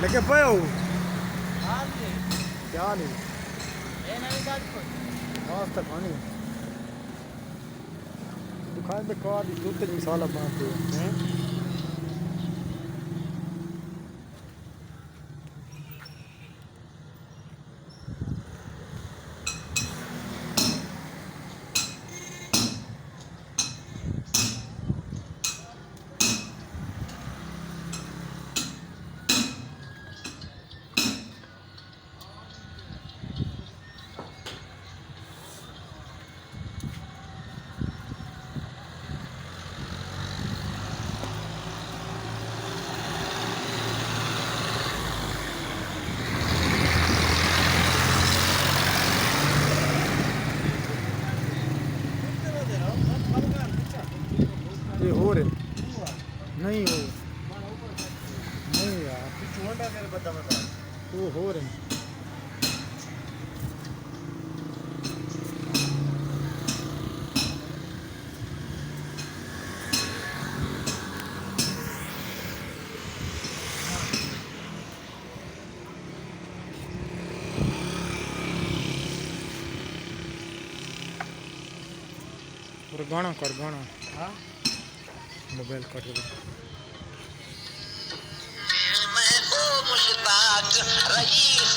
लेके पयो हाल जी क्या नहीं ये नहीं राजकोट आज तक आनी दुकान पे कौन दी दूध की मसाला मारते हैं ये हो रहे नहीं हो नहीं यार चूंडा मेरे बता वो हो रहे और गाना कर गाना हाँ मोबाइल कट दे मैं वो मुश्ताक रईस